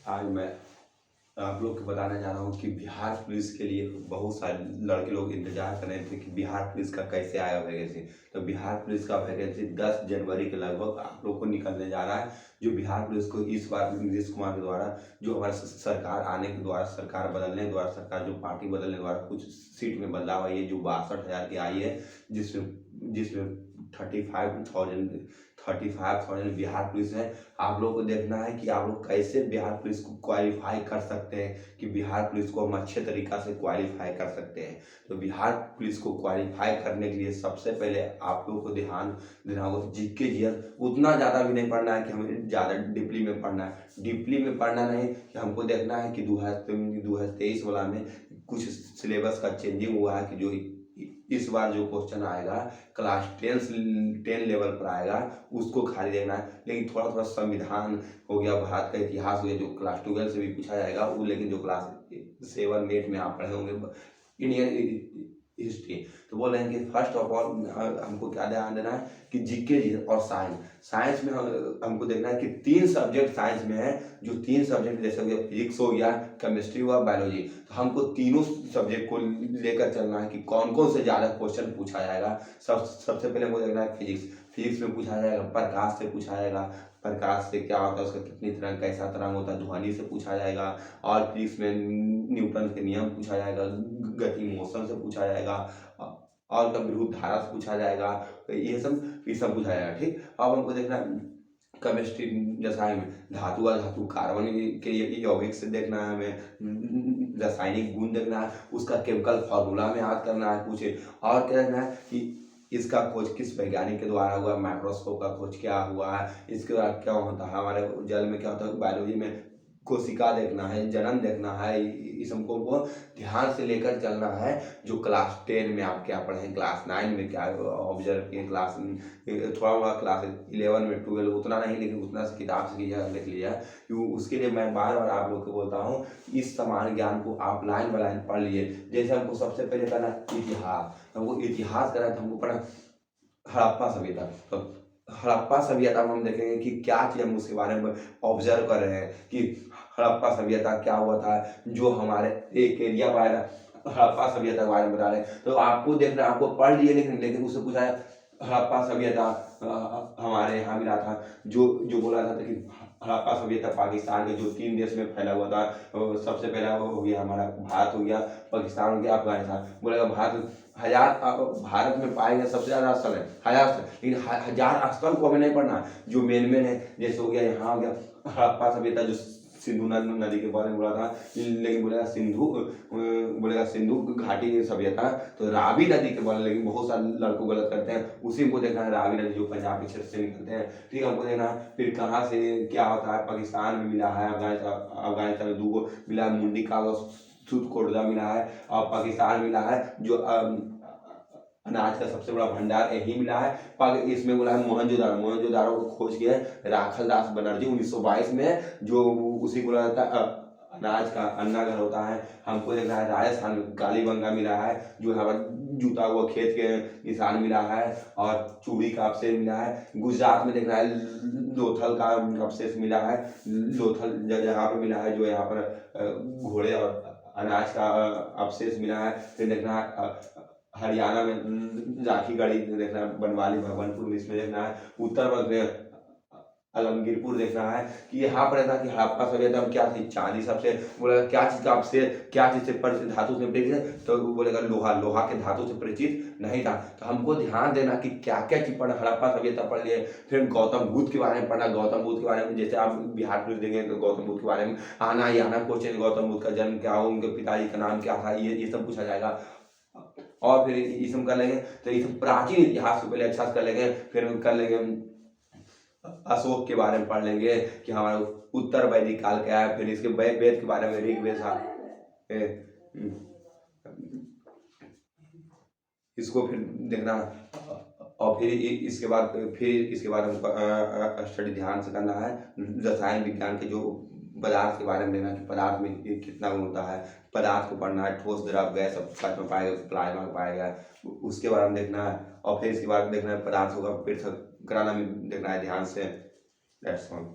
आज मैं आप लोग को बताने जा रहा हूँ कि बिहार पुलिस के लिए बहुत सारे लड़के लोग इंतजार कर रहे थे कि बिहार पुलिस का कैसे आएगा वैकेंसी। तो बिहार पुलिस का वैकेंसी 10 जनवरी के लगभग आप लोग को निकलने जा रहा है। जो बिहार पुलिस को इस बार नीतीश कुमार के द्वारा, जो हमारे सरकार आने के द्वारा, सरकार बदलने के द्वारा, सरकार जो पार्टी बदलने के द्वारा कुछ सीट में बदलाव आई है, जो 62,000 की आई है, जिसमें जिसमें 35,000 बिहार पुलिस है। आप लोगों को देखना है कि आप लोग कैसे बिहार पुलिस को क्वालिफाई कर सकते हैं, कि बिहार पुलिस को हम अच्छे तरीक़ा से क्वालिफाई कर सकते हैं। तो बिहार पुलिस को क्वालिफाई करने के लिए सबसे पहले आप लोगों को ध्यान देना होगा। जीके जीएस उतना ज़्यादा भी नहीं पढ़ना है कि हमें ज़्यादा डीपली में पढ़ना है, डीपली में पढ़ना नहीं कि हमको देखना है कि 2023 वाला में कुछ सिलेबस का चेंजिंग हुआ है, कि जो इस बार जो क्वेश्चन आएगा क्लास 10 लेवल पर आएगा उसको खाली देखना है। लेकिन थोड़ा थोड़ा संविधान हो गया, भारत का इतिहास हो गया, जो क्लास 12 से भी पूछा जाएगा वो, लेकिन जो क्लास 7 8 में आप पढ़े होंगे इंडियन हिस्ट्री। तो बोल रहे हैं कि फर्स्ट ऑफ ऑल हमको क्या ध्यान देना है कि जीके और साइंस में हमको देखना है कि 3 सब्जेक्ट साइंस में है। जो 3 सब्जेक्ट जैसे हो गया, फिजिक्स हो गया, केमिस्ट्री हुआ, बायोलॉजी। तो हमको तीनों सब्जेक्ट को लेकर चलना है कि कौन कौन से ज़्यादा क्वेश्चन पूछा जाएगा। सबसे पहले हमको देखना है फिजिक्स में पूछा जाएगा, प्रकाश से पूछा जाएगा, प्रकाश से क्या होता है, उसका कितनी तरंग, कैसा तरंग होता है, ध्वनि से पूछा जाएगा। और फिजिक्स में न्यूटन के नियम पूछा जाएगा, गति मोशन से पूछा जाएगा, और विरुद्ध धारा से पूछा जाएगा। ये सब पूछा जाएगा। ठीक, अब हमको देखना केमिस्ट्री रसायन में धातु कार्बन के यौगिक से देखना है, हमें रासायनिक गुण देखना है, उसका केमिकल फार्मूला में याद करना है कुछ। और क्या देखना है कि इसका खोज किस वैज्ञानिक के द्वारा हुआ, माइक्रोस्कोप का खोज क्या हुआ है, इसके बाद क्या होता है हमारे जल में, क्या होता है बायोलॉजी में कोशिका देखना है, जन्म देखना है। इस हमको ध्यान से लेकर चलना है। जो क्लास 10 में आप क्या पढ़े, क्लास 9 में क्या ऑब्जर्व किए, क्लास थोड़ा बड़ा क्लास 11 में 12 उतना नहीं, लेकिन उतना से किताब से लिया लिख लिया। उसके लिए मैं बार बार आप लोग को बोलता हूँ, इस सामान्य ज्ञान को आप लाइन बाय लाइन पढ़ लिए। जैसे हमको सबसे पहले करना इतिहास, हमको इतिहास करना, हमको पढ़ा हड़प्पा सभ्यता। तो हड़प्पा सभ्यता में हम देखेंगे कि क्या चीज़ हम उसके बारे में ऑब्जर्व कर रहे हैं कि हड़प्पा सभ्यता क्या हुआ था, जो हमारे एक एरिया वाला हड़प्पा सभ्यता के बारे में बता रहे हैं। तो आपको देखना, आपको पढ़ लिए, लेकिन उससे पूछा है हड़प्पा सभ्यता हमारे यहाँ मिला था, जो बोला था कि हड़प्पा सभ्यता पाकिस्तान के जो 3 देश में फैला हुआ था। सबसे पहला हो गया हमारा भारत हो गया, पाकिस्तान हो गया, अफगानिस्तान। बोलेगा भारत में पाए गए सबसे ज़्यादा स्थल है 1000 स्थल, लेकिन 1000 स्थल को हमें नहीं पढ़ना। जो मेन है, जैसे हो गया यहाँ हो गया हड़प्पा सभ्यता, जो सिंधु नदी के बारे में बोला था, लेकिन बोलेगा सिंधु घाटी सभ्यता, तो रावी नदी के बारे में, लेकिन बहुत सारे लड़कों गलत करते हैं। उसी को देखना है, रावी नदी जो पंजाब के क्षेत्र से निकलते हैं। ठीक है, हमको देखना है फिर कहाँ से क्या होता है। पाकिस्तान में मिला है, अफगानिस्तान में 2 मिला है, मुंडी का सूतकोटदा मिला है, और पाकिस्तान मिला है जो अनाज का सबसे बड़ा भंडार यही मिला है। इसमें बोला है मोहनजोदारो को खोज किया है राखल दास बनर्जी 1922 में, जो उसी बोला जाता है अनाज का अन्नाघर होता है। हमको देखना है राजस्थान में कालीबंगा मिला है, जो यहाँ पर जूता हुआ खेत के निशान मिला है, और चूड़ी का अवशेष मिला है। गुजरात में देखना है लोथल का अवशेष मिला है, लोथल जगह पर मिला है, जो यहाँ पर घोड़े और अनाज का अवशेष मिला है। फिर देखना है हरियाणा में राखी गढ़ी देखना है, बनवाली भगवानपुर इसमें देखना है। उत्तर प्रदेश में आलमगीरपुर देखना है कि यहाँ पर था कि हड़प्पा सभ्यता में क्या थी, चांदी सबसे बोलेगा क्या चीज़ का आपसे, क्या चीज़ से धातु से परिचित है, तो बोलेगा लोहा के धातु से परिचित नहीं था। तो हमको ध्यान देना कि क्या क्या चीज़ पढ़ना, हड़प्पा सभ्यता पढ़ लिए। फिर गौतम बुद्ध के बारे में पढ़ना, गौतम बुद्ध के बारे में जैसे आप बिहार पुलिस देंगे तो गौतम बुद्ध के बारे में आना ही आना क्वेश्चन, गौतम बुद्ध का जन्म क्या हो, उनके पिताजी का नाम क्या था, ये सब पूछा जाएगा। और फिर इसम कर लेंगे, तो इसम प्राचीन इतिहास को पहले अच्छा से कर लेंगे। फिर कर लेंगे अशोक के बारे में पढ़ लेंगे कि हमारा उत्तर वैदिक काल क्या है। फिर इसके वेद के बारे में ऋग्वेद इसको फिर देखना। और फिर इसके बाद हमको स्टडी ध्यान से करना है रसायन विज्ञान के, जो पदार्थ के बारे में देखना कि पदार्थ में कितना गुण होता है। पदार्थ को पढ़ना है, ठोस द्रव गैस सब में पाएगा, प्लाज्मा में पाएगा, उसके बारे में देखना है। और फिर इसके बाद देखना है पदार्थों का पृथक्करण में देखना है ध्यान से। That's all.